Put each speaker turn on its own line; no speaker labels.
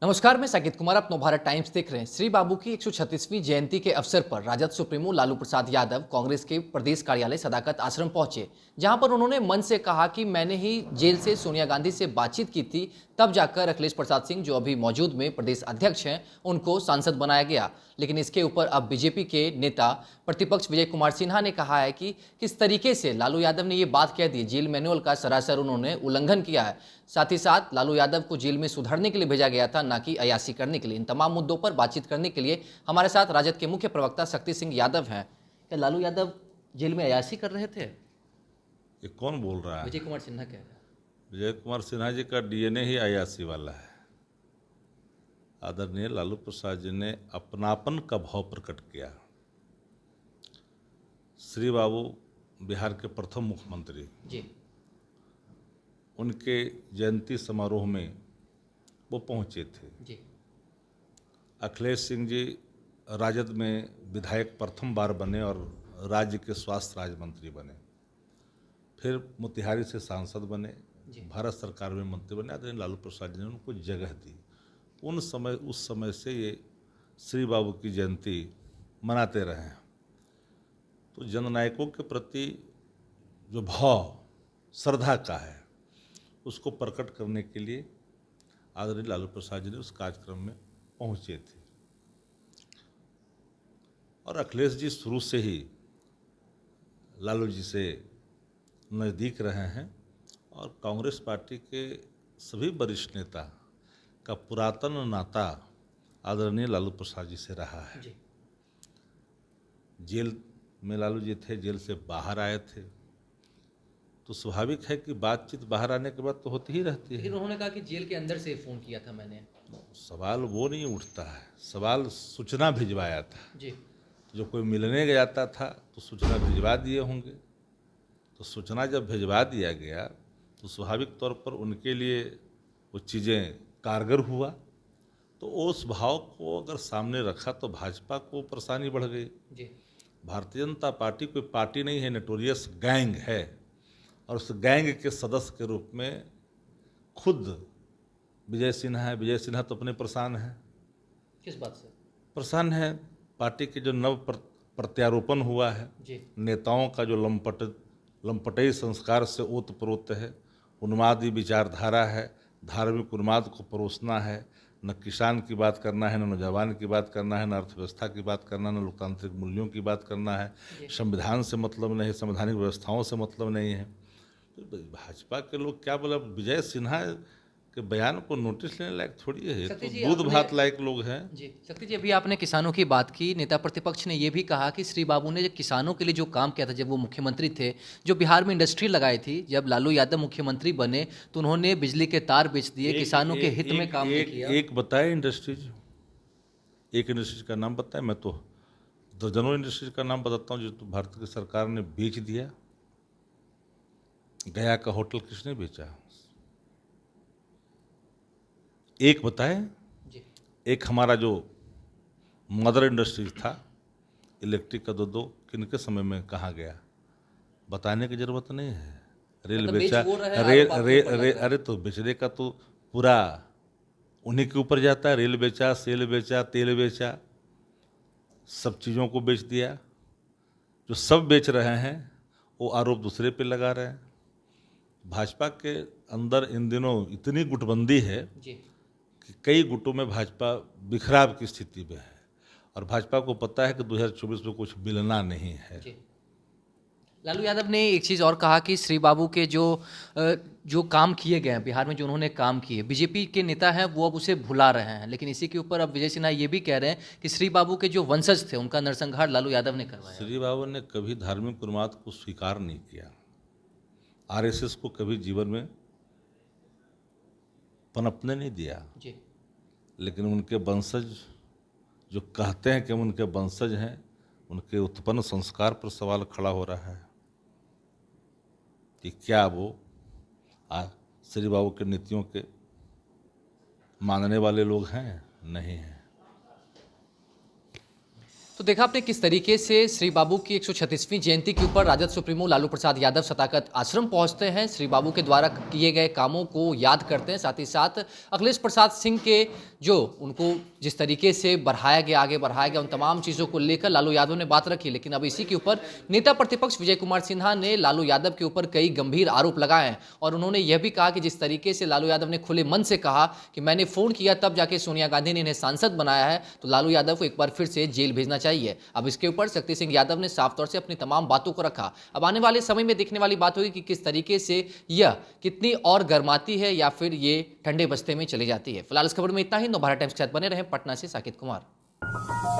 नमस्कार, मैं साकेत कुमार। आप नवभारत टाइम्स देख रहे हैं। श्री बाबू की 136वीं जयंती के अवसर पर राजद सुप्रीमो लालू प्रसाद यादव कांग्रेस के प्रदेश कार्यालय सदाकत आश्रम पहुंचे, जहां पर उन्होंने मन से कहा कि मैंने ही जेल से सोनिया गांधी से बातचीत की थी, तब जाकर अखिलेश प्रसाद सिंह, जो अभी मौजूद में प्रदेश अध्यक्ष हैं, उनको सांसद बनाया गया। लेकिन इसके ऊपर अब बीजेपी के नेता प्रतिपक्ष विजय कुमार सिन्हा ने कहा है कि किस तरीके से लालू यादव ने ये बात कह दी। जेल मैनुअल का सरासर उन्होंने उल्लंघन किया है। साथ ही साथ लालू यादव को जेल में सुधरने के लिए भेजा गया था, ना कि अयाशी करने के लिए। इन तमाम मुद्दों पर बातचीत करने के लिए हमारे साथ राजद के मुख्य प्रवक्ता शक्ति सिंह यादव हैं। क्या लालू यादव जेल में अयाशी कर रहे थे?
ये कौन बोल रहा है?
विजय कुमार सिन्हा कह रहे हैं।
विजय कुमार सिन्हा जी का डीएनए ही अयासी वाला है। आदरणीय लालू प्रसाद जी ने अपनापन का भाव प्रकट किया। श्री बाबू बिहार के प्रथम मुख्यमंत्री
जी,
उनके जयंती समारोह में वो पहुंचे थे।
जी,
अखिलेश सिंह जी राजद में विधायक प्रथम बार बने और राज्य के स्वास्थ्य राज्य मंत्री बने, फिर मोतिहारी से सांसद बने, भारत सरकार में मंत्री बने। आदरणीय लालू प्रसाद जी ने उनको जगह दी। उस समय से ये श्री बाबू की जयंती मनाते रहे हैं। तो जननायकों के प्रति जो भाव श्रद्धा का है, उसको प्रकट करने के लिए आदरणीय लालू प्रसाद जी ने उस कार्यक्रम में पहुंचे थे। और अखिलेश जी शुरू से ही लालू जी से नज़दीक रहे हैं और कांग्रेस पार्टी के सभी वरिष्ठ नेता का पुरातन नाता आदरणीय लालू प्रसाद जी से रहा है। जेल में लालू जी थे, जेल से बाहर आए थे, तो स्वाभाविक है कि बातचीत बाहर आने के बाद तो होती ही रहती है।
लेकिन उन्होंने कहा कि जेल के अंदर से फ़ोन किया था मैंने।
सवाल वो नहीं उठता है, सवाल सूचना भिजवाया था।
जी,
जो कोई मिलने जाता था तो सूचना भिजवा दिए होंगे। तो सूचना जब भिजवा दिया गया तो स्वाभाविक तौर पर उनके लिए वो चीज़ें कारगर हुआ। तो उस भाव को अगर सामने रखा तो भाजपा को परेशानी बढ़ गई।
जी,
भारतीय जनता पार्टी कोई पार्टी नहीं है, नोटोरियस गैंग है। और उस गैंग के सदस्य के रूप में खुद विजय सिन्हा है। विजय सिन्हा तो अपने परेशान हैं।
किस बात से?
परेशान है पार्टी के जो नव प्रत्यारोपण हुआ है, नेताओं का जो लंपटई संस्कार से ओतप्रोत है, उन्मादी विचारधारा है, धार्मिक उन्माद को परोसना है। न किसान की बात करना है, न नौजवान की बात करना है, न अर्थव्यवस्था की बात करना, न लोकतांत्रिक मूल्यों की बात करना है। संविधान से मतलब नहीं, संवैधानिक व्यवस्थाओं से मतलब नहीं है। तो भाजपा के लोग क्या बोला, विजय सिन्हा के बयान को नोटिस लेने लायक थोड़ी है। तो दूध भात लायक लोग हैं।
जी, शक्ति जी, अभी आपने किसानों की बात की। नेता प्रतिपक्ष ने यह भी कहा कि श्री बाबू ने किसानों के लिए जो काम किया था जब वो मुख्यमंत्री थे, जो बिहार में इंडस्ट्री लगाई थी, जब लालू यादव मुख्यमंत्री बने तो उन्होंने बिजली के तार बेच दिए, किसानों के हित में काम नहीं किया।
एक बताए इंडस्ट्रीज, एक इंडस्ट्रीज का नाम बताए। मैं तो दर्जनों इंडस्ट्रीज का नाम बताता हूँ जो तो भारत की सरकार ने बेच दिया। गया का होटल किसने बेचा? एक बताए। एक हमारा जो मदर इंडस्ट्रीज था इलेक्ट्रिक का, दो किनके समय में कहाँ गया, बताने की जरूरत नहीं है। रेल बेचा, अरे तो बेचने का तो पूरा उन्हीं के ऊपर जाता है। रेल बेचा, सेल बेचा, तेल बेचा, सब चीज़ों को बेच दिया। जो सब बेच रहे हैं वो आरोप दूसरे पे लगा रहे हैं। भाजपा के अंदर इन दिनों इतनी गुटबंदी है कि कई गुटों में भाजपा बिखराव की स्थिति में है और भाजपा को पता है कि 2024 में कुछ मिलना नहीं है।
लालू यादव ने एक चीज़ और कहा कि श्री बाबू के जो काम किए गए हैं बिहार में, जो उन्होंने काम किए, बीजेपी के नेता हैं वो अब उसे भुला रहे हैं। लेकिन इसी के ऊपर अब विजय सिन्हा ये भी कह रहे हैं कि श्री बाबू के जो वंशज थे उनका नरसंहार लालू यादव ने करवाया।
श्री बाबू ने कभी धार्मिक उन्माद को स्वीकार नहीं किया, आरएसएस को कभी जीवन में पनपने नहीं दिया। लेकिन उनके वंशज जो कहते हैं कि हम उनके वंशज हैं, उनके उत्पन्न संस्कार पर सवाल खड़ा हो रहा है कि क्या वो श्री बाबू के नीतियों के मानने वाले लोग हैं? नहीं हैं।
तो देखा आपने किस तरीके से श्री बाबू की 136वीं जयंती के ऊपर राजद सुप्रीमो लालू प्रसाद यादव सदाकत आश्रम पहुंचते हैं, श्री बाबू के द्वारा किए गए कामों को याद करते हैं, साथ ही साथ अखिलेश प्रसाद सिंह के जो उनको जिस तरीके से बढ़ाया गया, आगे बढ़ाया गया, उन तमाम चीज़ों को लेकर लालू यादव ने बात रखी। लेकिन अब इसी के ऊपर नेता प्रतिपक्ष विजय कुमार सिन्हा ने लालू यादव के ऊपर कई गंभीर आरोप लगाए हैं और उन्होंने यह भी कहा कि जिस तरीके से लालू यादव ने खुले मन से कहा कि मैंने फोन किया तब जाके सोनिया गांधी ने इन्हें सांसद बनाया है, तो लालू यादव को एक बार फिर से जेल भेजना चाहिए। अब इसके ऊपर शक्ति सिंह यादव ने साफ तौर से अपनी तमाम बातों को रखा। अब आने वाले समय में देखने वाली बात होगी कि किस तरीके से यह कितनी और गर्माती है या फिर ये ठंडे बस्ते में चली जाती है। फिलहाल इस खबर में इतना ही। नवभारत टाइम्स के साथ बने रहें। पटना से साकिब कुमार।